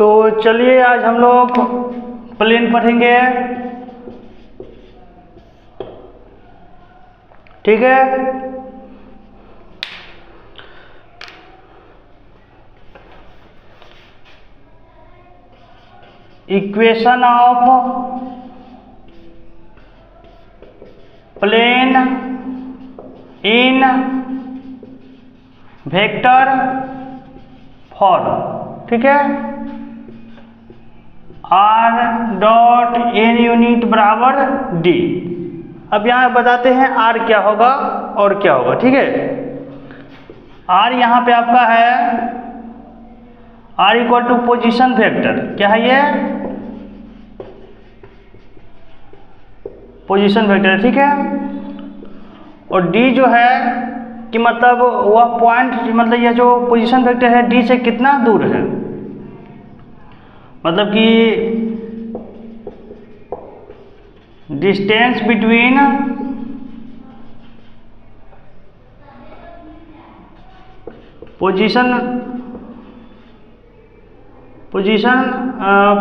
तो चलिए आज हम लोग प्लेन पढ़ेंगे। ठीक है, equation of plane in vector form. ठीक है, आर डॉट एन यूनिट बराबर डी। अब यहाँ बताते हैं आर क्या होगा और क्या होगा। ठीक है, आर यहाँ पे आपका है R equal to position vector. क्या है ये? Position vector. ठीक है, और डी जो है कि मतलब वह पॉइंट, मतलब यह जो पोजीशन वेक्टर है डी से कितना दूर है, मतलब कि distance between position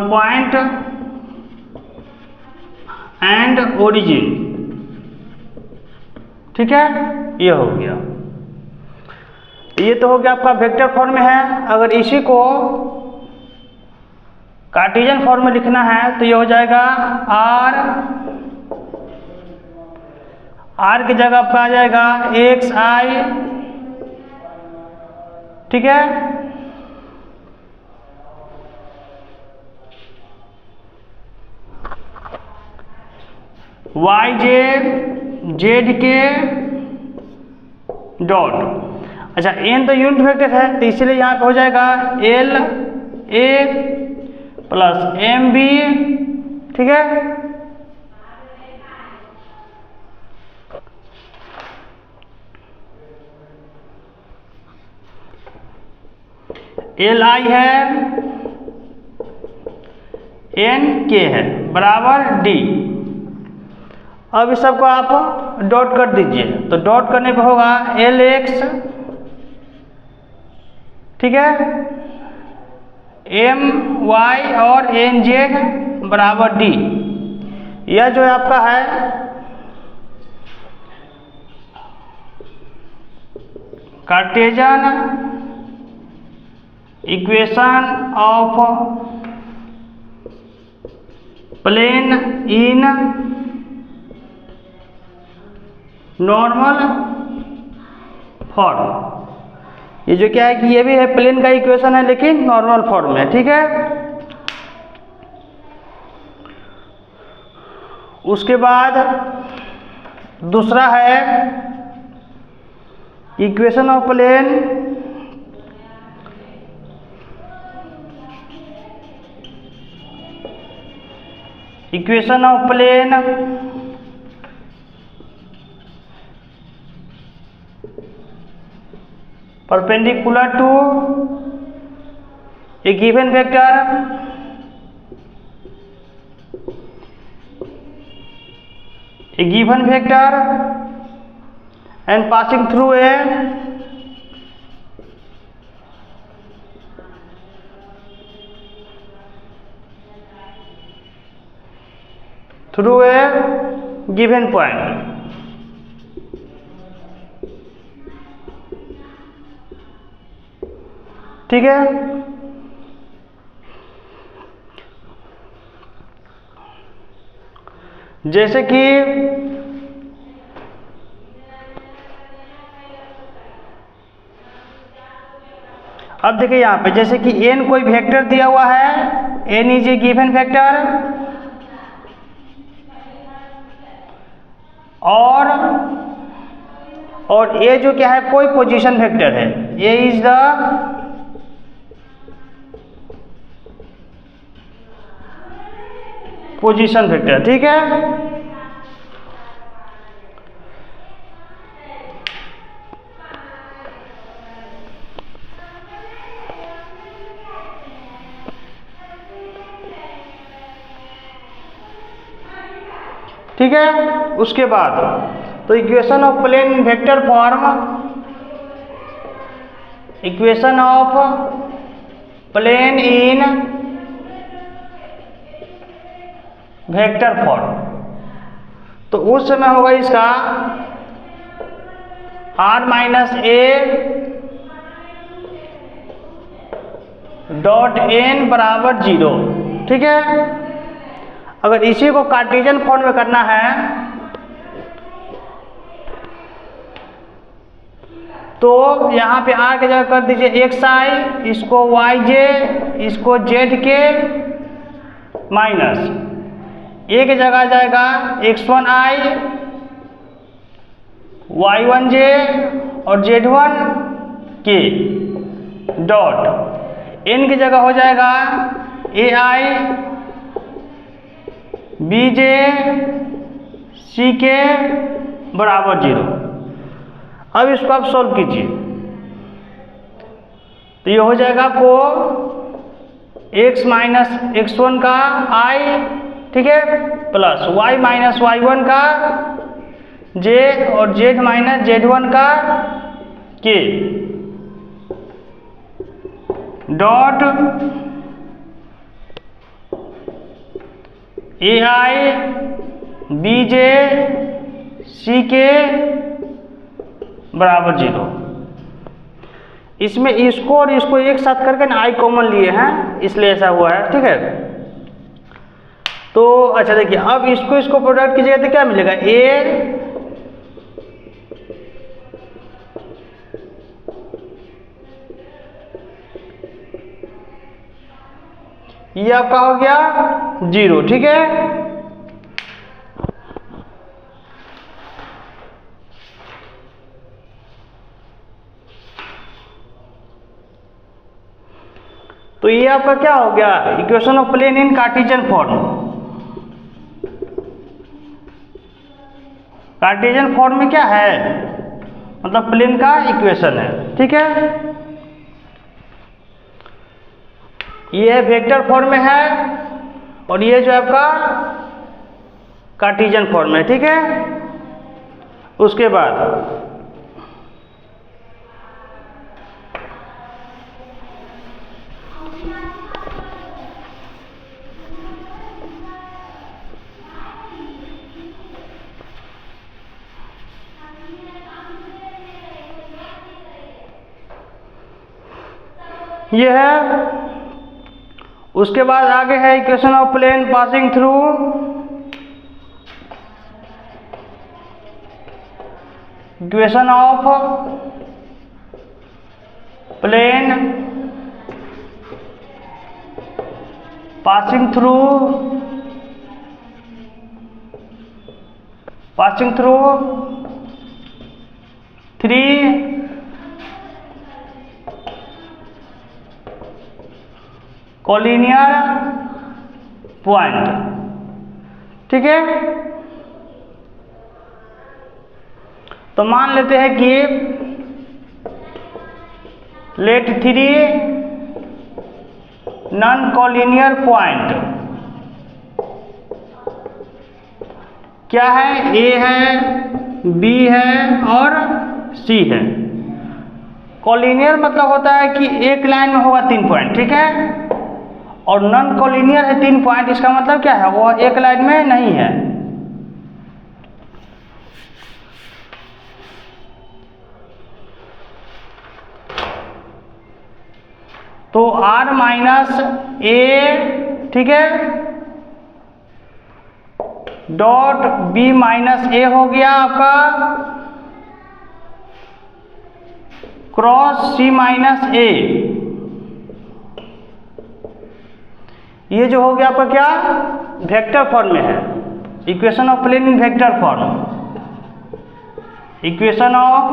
point and origin. ठीक है, ये हो गया। ये तो हो गया आपका वेक्टर फॉर्म में है। अगर इसी को कार्टेशियन फॉर्म में लिखना है तो ये हो जाएगा आर की जगह पर आ जाएगा एक्स आई। ठीक है, वाई जेड के डॉट। अच्छा, एन तो यूनिट वेक्टर है तो इसलिए यहाँ पे हो जाएगा L A plus M B. ठीक है, एल आई है, एन के है बराबर डी। अब इस सबको आप डॉट कर दीजिए तो डॉट करने पे होगा एल एक्स। ठीक है, एम वाई और एन जेड बराबर डी। यह जो है आपका है Cartesian equation of plane in normal form. ये जो क्या है कि ये भी है प्लेन का इक्वेशन है लेकिन नॉर्मल फॉर्म में। ठीक है, उसके बाद दूसरा है equation of plane perpendicular to a given vector and passing through a given point। ठीक है, जैसे कि अब देखिए यहाँ पे जैसे कि n कोई वेक्टर दिया हुआ है, n is a given vector, और a जो क्या है कोई पोजीशन वेक्टर है, a is the position vector. ठीक है, ठीक है, उसके बाद तो equation of plane vector form, equation of plane in vector form, तो उस समय होगा इसका r minus a dot n बराबर 0, ठीक है। अगर इसी को कार्टेशियन फॉर्म में करना है तो यहाँ पे r की जगह कर दीजिए xi, इसको yj, इसको zk माइनस a की जगह जाएगा x1i, y1j और z1k डॉट n की जगह हो जाएगा ai, bj, ck बराबर 0। अब इसको आप सॉल्व कीजिए तो ये हो जाएगा आपको x माइनस x1 का i, ठीक है, प्लस y माइनस y1 का j और z माइनस z1 का k dot ai, bj, ck बराबर 0। इसमें इसको और इसको एक साथ करके ना i कॉमन लिए हैं, इसलिए ऐसा हुआ है, ठीक है। तो अच्छा देखिए, अब इसको प्रोडक्ट कीजिएगा तो क्या मिलेगा, a ये आपका हो गया 0, ठीक है। तो ये आपका क्या हो गया, equation of plane in Cartesian form. Cartesian form में क्या है, मतलब प्लेन का इक्वेशन है, ठीक है। ये वेक्टर फॉर्म में है और ये जो आपका कार्टेशियन फॉर्म में, ठीक है। उसके बाद ये है, उसके बाद आगे है equation of plane passing through equation of plane passing through 3 collinear point, ठीक है। तो मान लेते हैं कि लेट 3 नॉन कोलिनियर पॉइंट क्या है, ए है, बी है और सी है। कोलिनियर मतलब होता है कि एक लाइन में होगा 3 पॉइंट, ठीक है। और नॉन कोलिनियर है 3 पॉइंट, इसका मतलब क्या है, वो एक लाइन में नहीं है। तो r माइनस a, ठीक है, डॉट b माइनस a हो गया आपका क्रॉस c माइनस a। ये जो हो गया आपका क्या, वेक्टर फॉर्म में है, equation of plane in vector form, equation of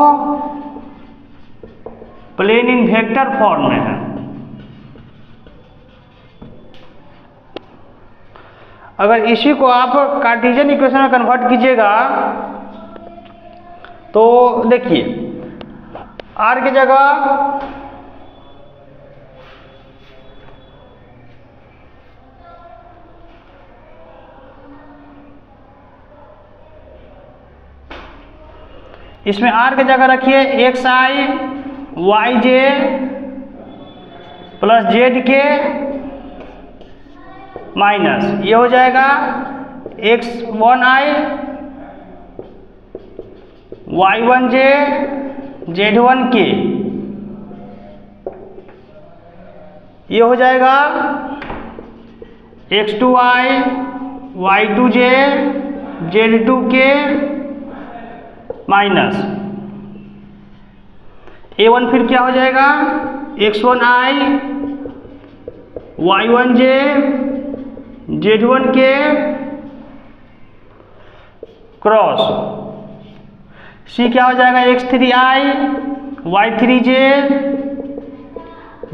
plane in vector form में है। अगर इसी को आप कार्टेशियन इक्वेशन में कन्वर्ट कीजिएगा तो देखिए, r की जगह इसमें r की जगह रखिए xi, yj plus zk minus ये हो जाएगा x1i y1j z1k, ये हो जाएगा x2i y2j z2k minus a1 फिर क्या हो जाएगा x1i y1j z1k cross c क्या हो जाएगा x3i y3j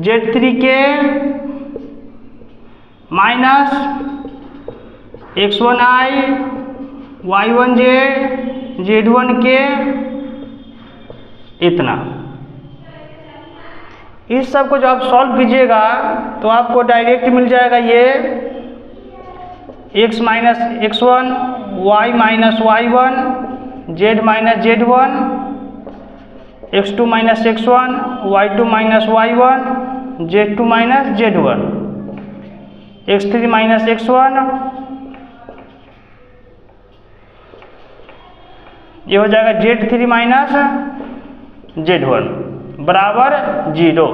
z3k minus x1i y1j z1k इतना। इस सब को जब आप सॉल्व कीजिएगा तो आपको डायरेक्ट मिल जाएगा ये x minus x1 y minus y1 z minus z1 x2 minus x1 y2 minus y1 z2 minus z1 x3 minus x1, ये हो जाएगा z3 माइनस z1 बराबर 0।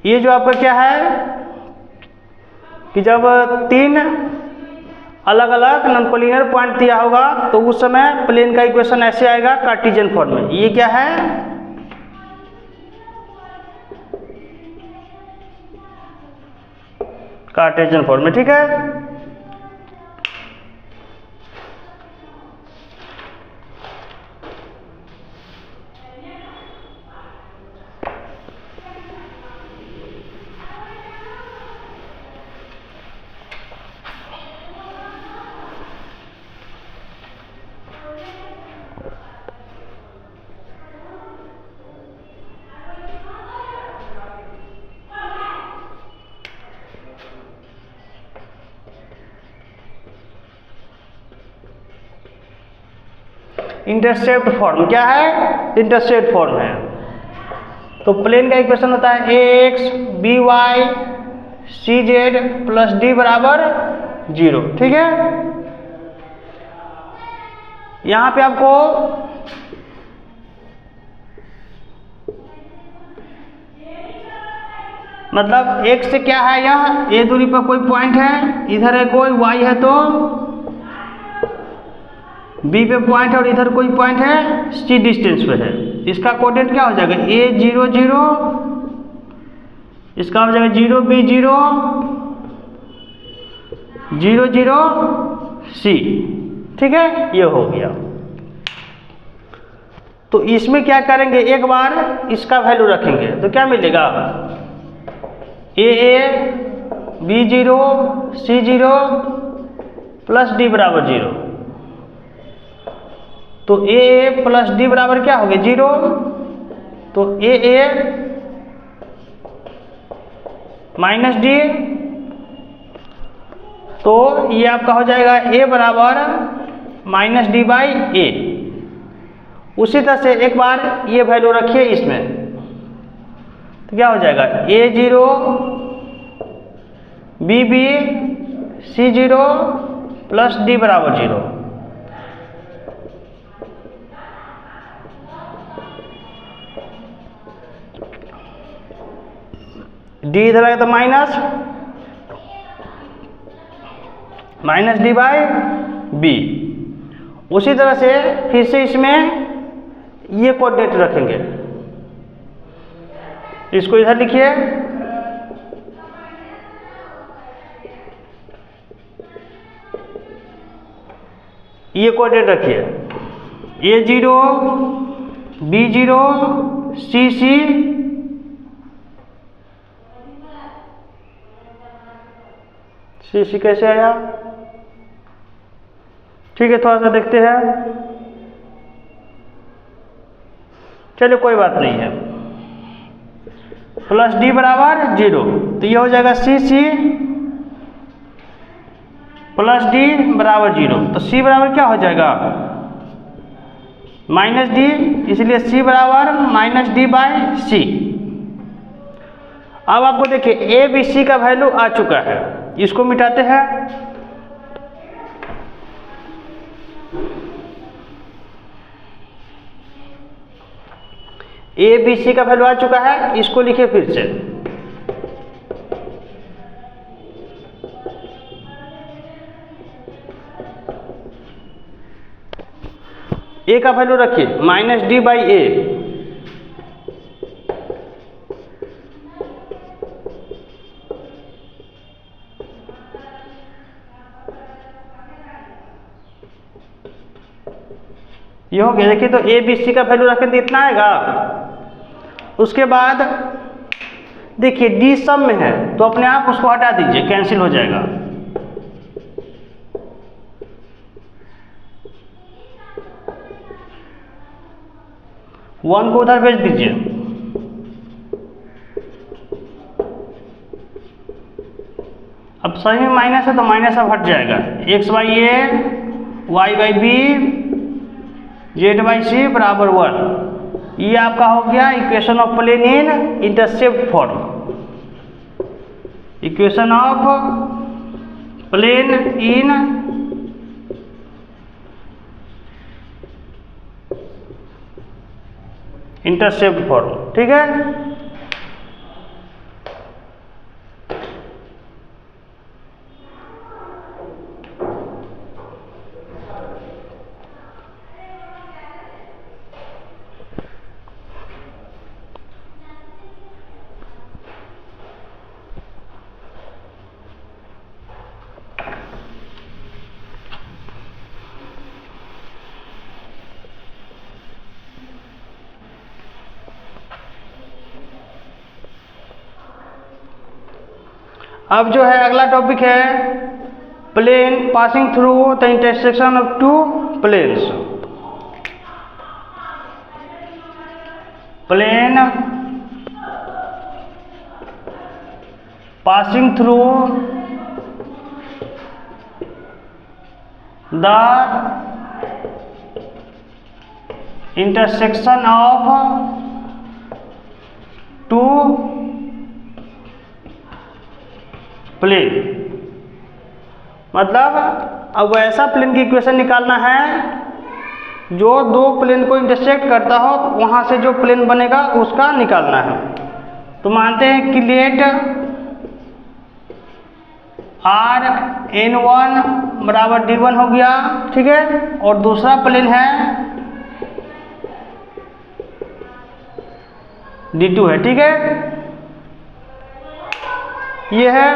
ये जो आपका क्या है कि जब तीन अलग अलग नॉन कोलिनियर पॉइंट दिया होगा तो उस समय प्लेन का इक्वेशन ऐसे आएगा कार्टेशियन फॉर्म में। ये क्या है कार्टेशियन फॉर्म में, ठीक है। इंटरसेप्ट फॉर्म क्या है, इंटरसेप्ट फॉर्म है। तो प्लेन का इक्वेशन होता है ax by cz plus d बराबर 0, ठीक है। यहां पे आपको मतलब x से क्या है, यह a दूरी पर कोई पॉइंट है, इधर है कोई y है तो b पे पॉइंट है और इधर कोई पॉइंट है c डिस्टेंस पे है। इसका कोऑर्डिनेट क्या हो जाएगा a0 0, इसका हो जाएगा 0 b0 0 0 c, ठीक है। ये हो गया। तो इसमें क्या करेंगे, एक बार इसका वैल्यू रखेंगे तो क्या मिलेगा a b0 c0 plus d बराबर 0। तो a प्लस d बराबर क्या हो गया 0। तो a माइनस d, तो ये आपका हो जाएगा a बराबर माइनस d बाई ए। उसी तरह से एक बार ये वैल्यू रखिए इसमें तो क्या हो जाएगा a0 bb c0 plus d बराबर 0। d इधर आएगा तो माइनस d बाई b। उसी तरह से फिर से इसमें ये कोऑर्डिनेट रखेंगे, इसको इधर लिखिए, ये कोऑर्डिनेट रखिए a0 b0 cc cc कैसे आया, ठीक है। थोड़ा सा देखते हैं, चलिए कोई बात नहीं है। प्लस d बराबर 0, तो ये हो जाएगा cc प्लस d बराबर 0। तो c बराबर क्या हो जाएगा माइनस d, इसलिए c बराबर माइनस d बाई सी। अब आपको देखिए a b c का वैल्यू आ चुका है, इसको मिटाते हैं। ए बी सी का वैल्यू आ चुका है, इसको लिखिए फिर से। ए का वैल्यू रखिए -d/a, ये हो गया। देखिए तो ए बी सी का वैल्यू रखें तो इतना आएगा। उसके बाद देखिए डी सब में है तो अपने आप उसको हटा दीजिए, कैंसिल हो जाएगा। वन को उधर भेज दीजिए। अब सही में माइनस है तो माइनस अब हट जाएगा। x/a y/b z/c बराबर 1। ये आपका हो गया equation of plane in intercept form. Equation of plane in intercept form, ठीक है। अब जो है अगला टॉपिक है plane passing through the intersection of two planes. Plane passing through the intersection of two plane. मतलब अब ऐसा प्लेन की इक्वेशन निकालना है जो दो प्लेन को इंटरसेक्ट करता हो, वहां से जो प्लेन बनेगा उसका निकालना है। तो मानते हैं कि लेट Rn1 बराबर d1 हो गया, ठीक है। और दूसरा प्लेन है d2 है, ठीक है। ये है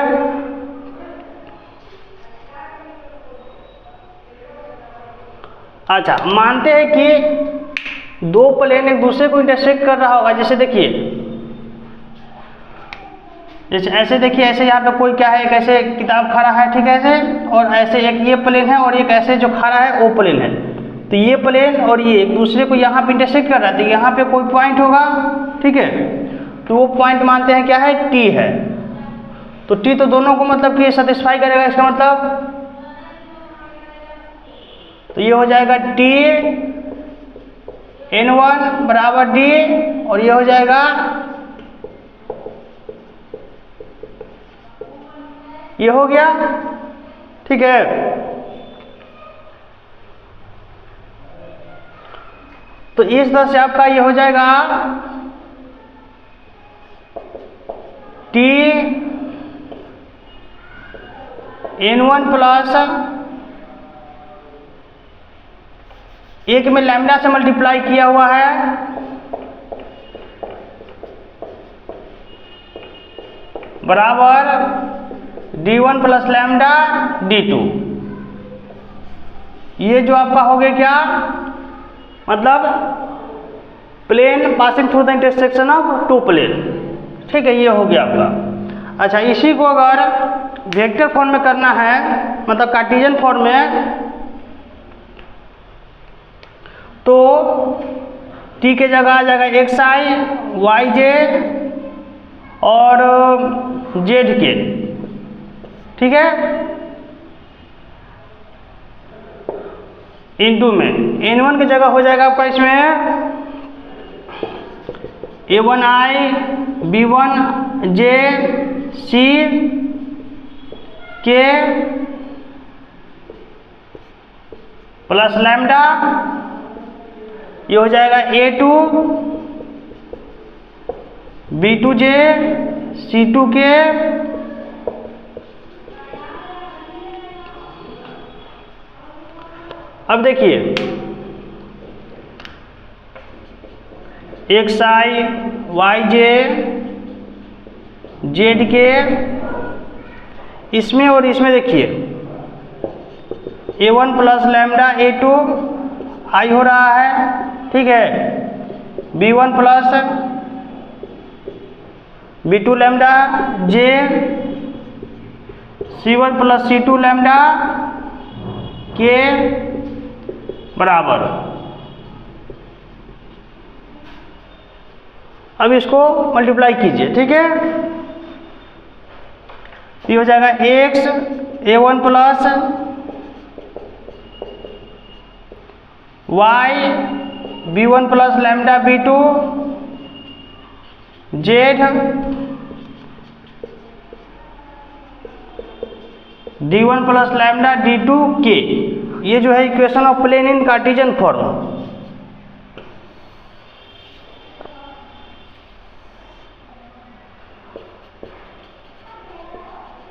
अच्छा। मानते हैं कि दो प्लेन एक दूसरे को इंटरसेक्ट कर रहा होगा। जैसे देखिए, जैसे ऐसे देखिए, ऐसे यहाँ पे कोई क्या है, एक ऐसे किताब खड़ा है, ठीक है, ऐसे, और ऐसे एक ये प्लेन है और एक ऐसे जो खड़ा है वो प्लेन है। तो ये प्लेन और ये एक दूसरे को यहाँ पे इंटरसेक्ट कर रहा है, तो यहाँ पे कोई पॉइंट होगा, ठीक है। तो वो पॉइंट मानते हैं क्या है, टी है। तो टी तो दोनों को मतलब कि सेटिस्फाई करेगा, इसका मतलब तो ये हो जाएगा टी n1 बराबर डी, और ये हो जाएगा ये हो गया, ठीक है। तो इस तरह से आपका ये हो जाएगा टी n1 प्लस एक में लैम्डा से मल्टीप्लाई किया हुआ है बराबर d1 प्लस लैम्डा d2। ये जो आपका हो गया क्या, मतलब plane passing through the intersection of two plane, ठीक है। ये हो गया आपका। अच्छा, इसी को अगर वेक्टर फॉर्म में करना है, मतलब कार्टेशियन फॉर्म में, तो t के जगह आ जाएगा xi, yj और zk, ठीक है। इनटू में n1 की जगह हो जाएगा आपका इसमें a1i b1j c k plus lambda, ये हो जाएगा a2 B2J C2K अब देखिए XI YJ ZK इसमें और इसमें देखिए A1 plus lambda A2 I हो रहा है, ठीक है। B1 plus B2 lambda J C1 plus C2 lambda K बराबर। अब इसको मल्टीप्लाई कीजिए, ठीक है। ये हो जाएगा X A1 plus Y B1 plus lambda B2 Z D1 plus lambda D2 K। ये जो है equation of plane in Cartesian form.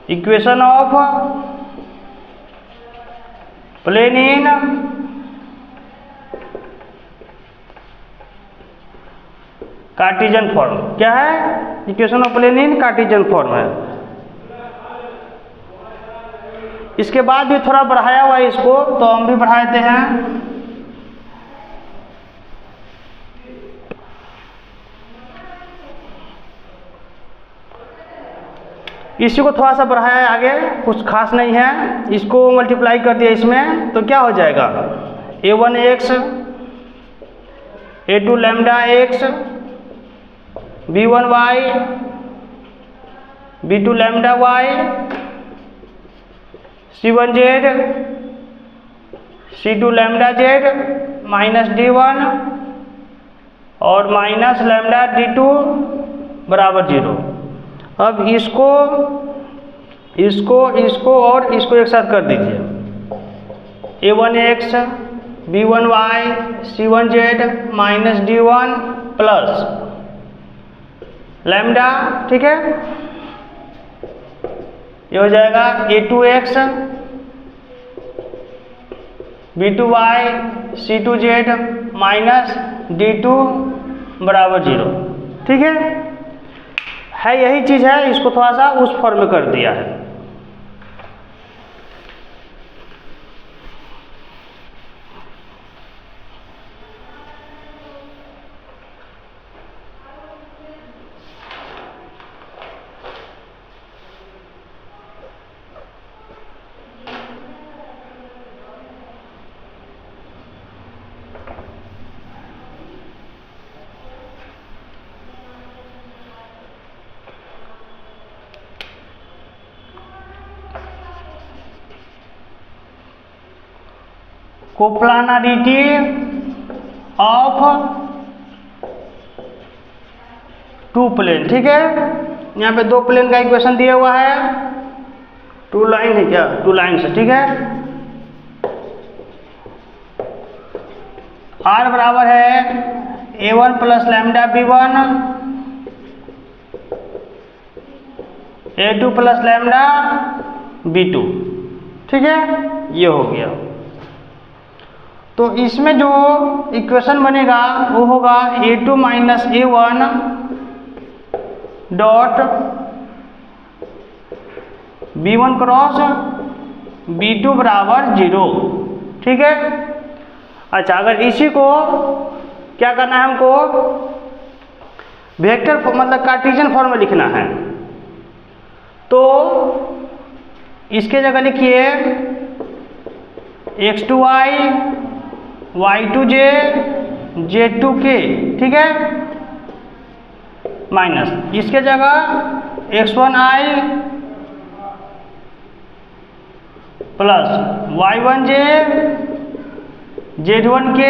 Equation of plane in Cartesian form. क्या है? Equation of plane in Cartesian form है। इसके बाद भी थोड़ा बढ़ाया हुआ है इसको, तो हम भी बढ़ा देते हैं। इसी को थोड़ा सा बढ़ाया है आगे, कुछ खास नहीं है। इसको मल्टीप्लाई कर दिया इसमें, तो क्या हो जाएगा? A1X A2 lambda X B1Y B2 lambda Y C1Z C2 lambda Z minus D1 और माइनस लैम्डा D2 बराबर 0। अब इसको और इसको एक साथ कर दीजिए। A1X B1Y C1Z minus D1 plus lambda, ठीक है। ये हो जाएगा A2X B2Y C2Z minus D2 बराबर 0, ठीक है। यही चीज़ है, इसको थोड़ा सा उस फॉर्म में कर दिया है। कोप्लानरिटी ऑफ टू प्लेन, ठीक है। यहाँ पे दो प्लेन का इक्वेशन दिया हुआ है, टू लाइन है क्या? टू लाइन से, ठीक है। R बराबर है A1 plus lambda B1 A2 plus lambda B2, ठीक है। ये हो गया। तो इसमें जो इक्वेशन बनेगा वो होगा A2 minus A1 dot B1 cross B2 बराबर 0, ठीक है। अच्छा, अगर इसी को क्या करना है हमको? वेक्टर मतलब कार्टेशियन फॉर्म में लिखना है, तो इसके जगह लिखिए X2Y Y2J Z2K, ठीक है, माइनस इसके जगह X1I प्लस Y1J Z1K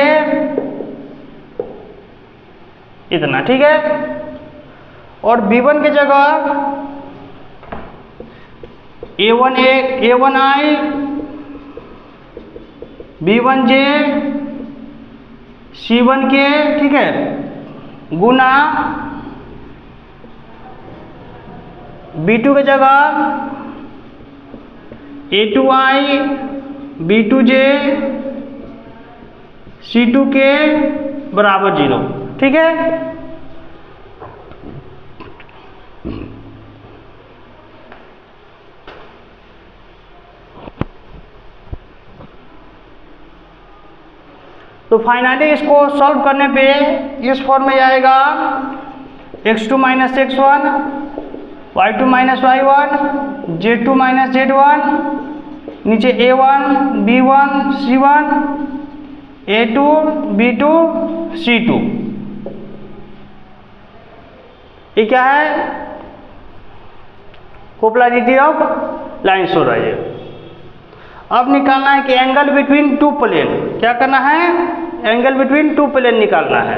इतना, ठीक है। और B1 की जगह A1I B1J C1K, ठीक है, गुना B2 की जगह A2i B2j C2k बराबर 0, ठीक है। तो फाइनली इसको सॉल्व करने पे इस फॉर्म में आएगा x2 minus x1 y2 minus y1 z2 minus z1, नीचे a1 b1 c1 a2 b2 c2। ये क्या है? कोप्लारिटी ऑफ लाइन्स हो रही है। अब निकालना है कि एंगल बिटवीन टू प्लेन, क्या करना है? एंगल बिटवीन टू प्लेन निकालना है।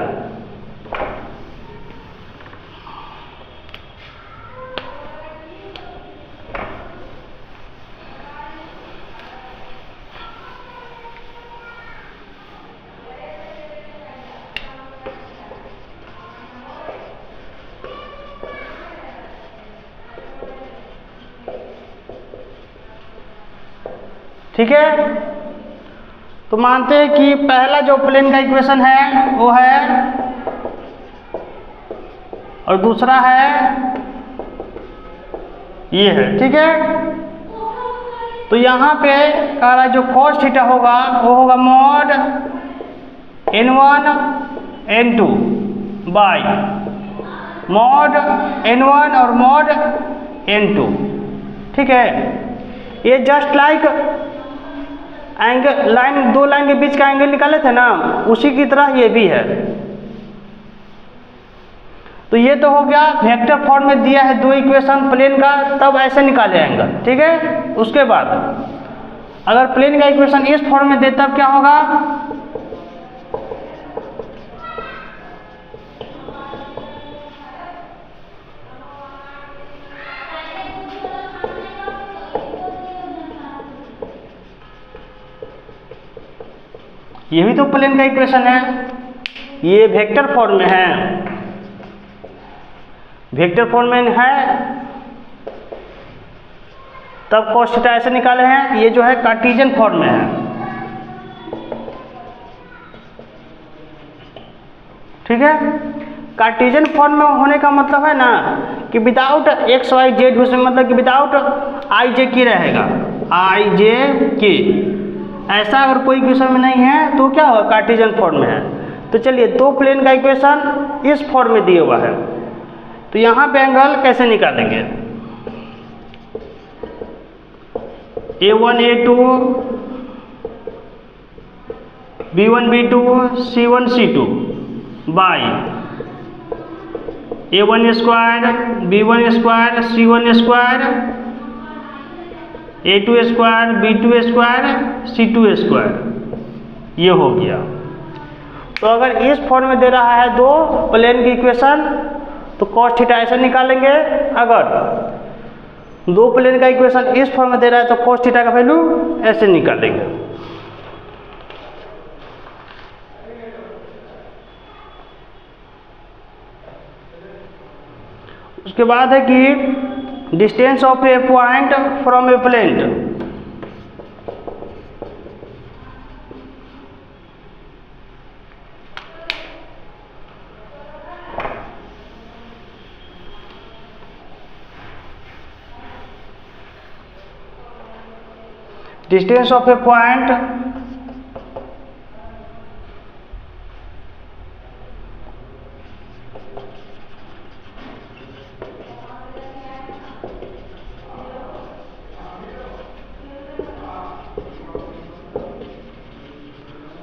ठीक है, तो मानते हैं कि पहला जो प्लेन का इक्वेशन है वो है, और दूसरा है ये है, ठीक है। तो यहाँ पे कह रहा है जो cos थीटा होगा वो होगा mod n1 n2 by mod n1 और मॉड n2, ठीक है। ये जस्ट लाइक एंगल लाइन, दो लाइन के बीच का एंगल निकाले थे ना, उसी की तरह ये भी है। तो ये तो हो गया वेक्टर फॉर्म में दिया है दो इक्वेशन प्लेन का, तब ऐसे निकाले एंगल, ठीक है। उसके बाद अगर प्लेन का इक्वेशन इस फॉर्म में दे तब क्या होगा? ये भी तो प्लेन का इक्वेशन है, ये वेक्टर फॉर्म में है, वेक्टर फॉर्म में है, तब cos थीटा ऐसे निकाले हैं। ये जो है कार्टेशियन फॉर्म में है, ठीक है। कार्टेशियन फॉर्म में होने का मतलब है ना कि विदाउट एक्स वाई जेड, उसमें मतलब कि विदाउट आई जे के रहेगा, आई जे के। ऐसा अगर कोई इक्वेशन में नहीं है तो क्या होगा? कार्टेशियन फॉर्म में है। तो चलिए, दो प्लेन का इक्वेशन इस फॉर्म में दिया हुआ है, तो यहाँ पे एंगल कैसे निकालेंगे? a1 a2 b1 b2 c1 c2 by a1 square b1 square c1 square a2 square b2 square c2 square, ये हो गया। तो अगर इस फॉर्म में दे रहा है दो प्लेन की इक्वेशन तो cos थीटा ऐसे निकालेंगे। अगर दो प्लेन का इक्वेशन इस फॉर्म में दे रहा है तो cos थीटा का वैल्यू ऐसे निकालेंगे। उसके बाद है कि distance of a point from a plane. Distance of a point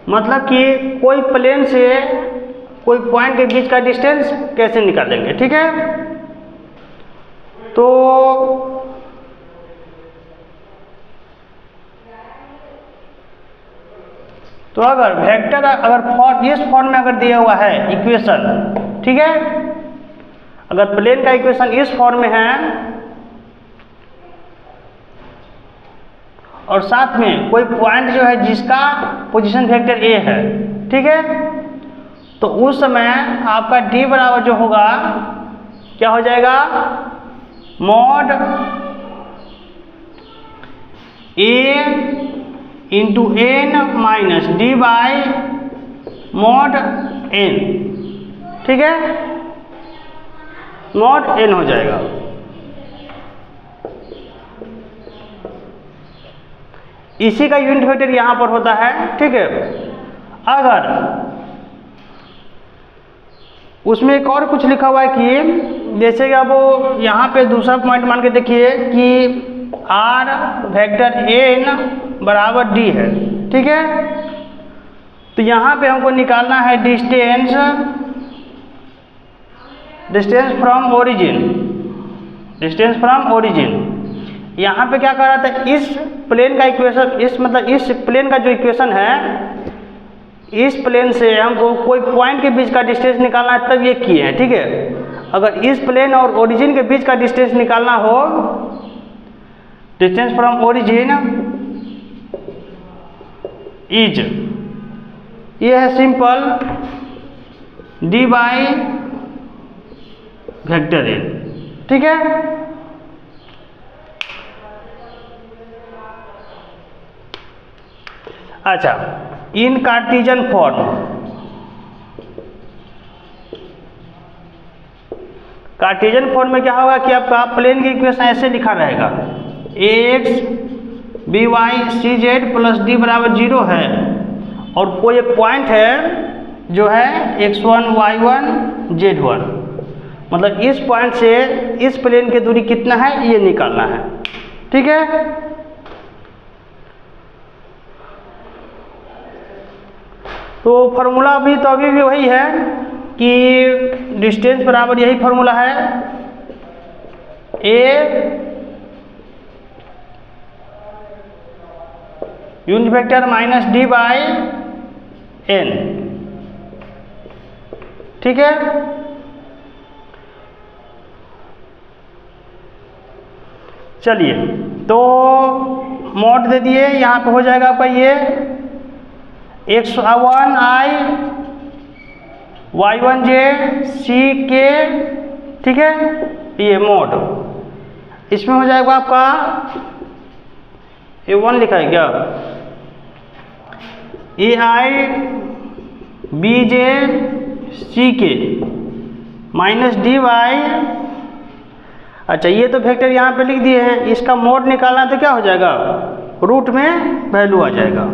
मतलब कि कोई प्लेन से कोई पॉइंट के बीच का डिस्टेंस कैसे निकालेंगे, ठीक है। तो अगर वेक्टर इस फॉर्म में अगर दिया हुआ है इक्वेशन, ठीक है, अगर प्लेन का इक्वेशन इस फॉर्म में है और साथ में कोई पॉइंट जो है जिसका पोजीशन वेक्टर ए है, ठीक है, तो उस समय आपका डी बराबर जो होगा क्या हो जाएगा? Mod A into N minus D by mod N, ठीक है, मॉड एन हो जाएगा। इसी का यूनिट वेक्टर यहां पर होता है, ठीक है। अगर उसमें एक और कुछ लिखा हुआ है कि जैसे कि अब यहाँ पे दूसरा पॉइंट मान के देखिए कि आर वेक्टर एन बराबर डी है, ठीक है। तो यहाँ पे हमको निकालना है distance from origin, distance from origin. यहाँ पे क्या कर रहा था, इस प्लेन का इक्वेशन, इस प्लेन का जो इक्वेशन है, इस प्लेन से हमको कोई पॉइंट के बीच का डिस्टेंस निकालना है, तब ये किए हैं, ठीक है। अगर इस प्लेन और ओरिजिन के बीच का डिस्टेंस निकालना हो, डिस्टेंस फ्रॉम ओरिजिन इज, ये है simple D by vector N, ठीक है। अच्छा, in Cartesian form, Cartesian form में क्या होगा कि आपका प्लेन की इक्वेशन ऐसे लिखा रहेगा, ax by C Z plus D बराबर 0 है, और कोई एक पॉइंट है जो है x1 y1 z1, मतलब इस पॉइंट से इस प्लेन की दूरी कितना है ये निकालना है, ठीक है। तो फॉर्मूला भी तो अभी भी वही है कि डिस्टेंस बराबर यही फॉर्मूला है, a unit vector minus D by n, ठीक है। चलिए, तो मॉड दे दिए, यहाँ पे हो जाएगा आपका ये x1 i y1 j c k, ठीक है, ये मॉड। इसमें हो जाएगा आपका a1 लिखा है क्या, ए आई बी जे सी के माइनस डी वाई। अच्छा, ये तो वेक्टर यहाँ पे लिख दिए हैं, इसका मोड निकालना तो क्या हो जाएगा, रूट में वैल्यू आ जाएगा।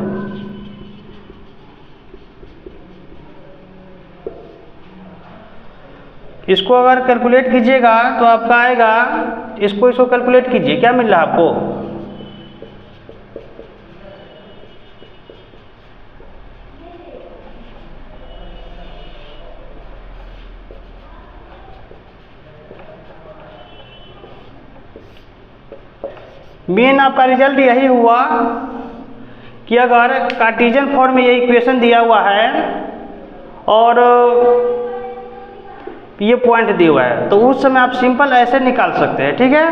इसको अगर कैलकुलेट कीजिएगा तो आपका आएगा, इसको कैलकुलेट कीजिए, क्या मिल रहा है आपको, मेन आपका रिजल्ट यही हुआ कि अगर कार्टेशियन फॉर्म में ये इक्वेशन दिया हुआ है और ये पॉइंट दिया हुआ है, तो उस समय आप सिंपल ऐसे निकाल सकते हैं, ठीक है।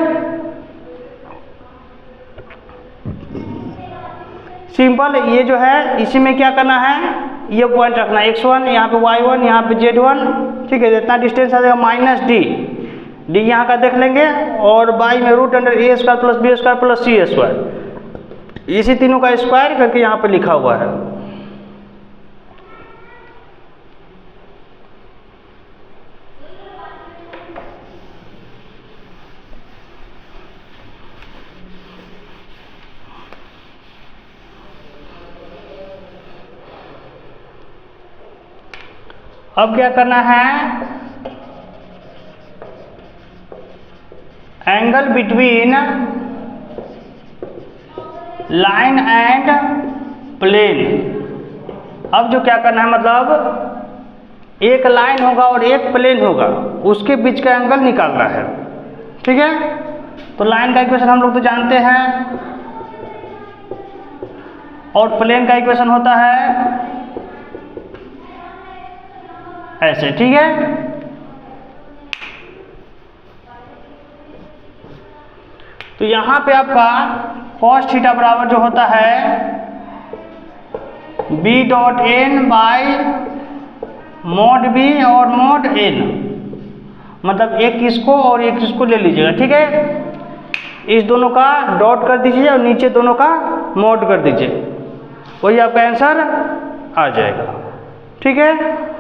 सिंपल ये जो है, इसी में क्या करना है, ये पॉइंट रखना है x1, यहाँ पे y1, यहाँ पे z1, ठीक है। जितना डिस्टेंस आ जाएगा माइनस डी यहाँ का देख लेंगे, और बाई में root under a square plus b square plus c square, इसी तीनों का स्क्वायर करके यहाँ पे लिखा हुआ है। अब क्या करना है, angle between line and plane. अब जो क्या करना है, मतलब एक लाइन होगा और एक प्लेन होगा, उसके बीच का एंगल निकालना है, ठीक है। तो लाइन का इक्वेशन हम लोग तो जानते हैं, और प्लेन का इक्वेशन होता है ऐसे, ठीक है। तो यहाँ पे आपका cos थीटा बराबर जो होता है b dot N by mod B और मॉड एन, मतलब एक इसको और एक इसको ले लीजिएगा, ठीक है। इस दोनों का डॉट कर दीजिए और नीचे दोनों का मॉड कर दीजिए, वही आपका आंसर आ जाएगा, ठीक है।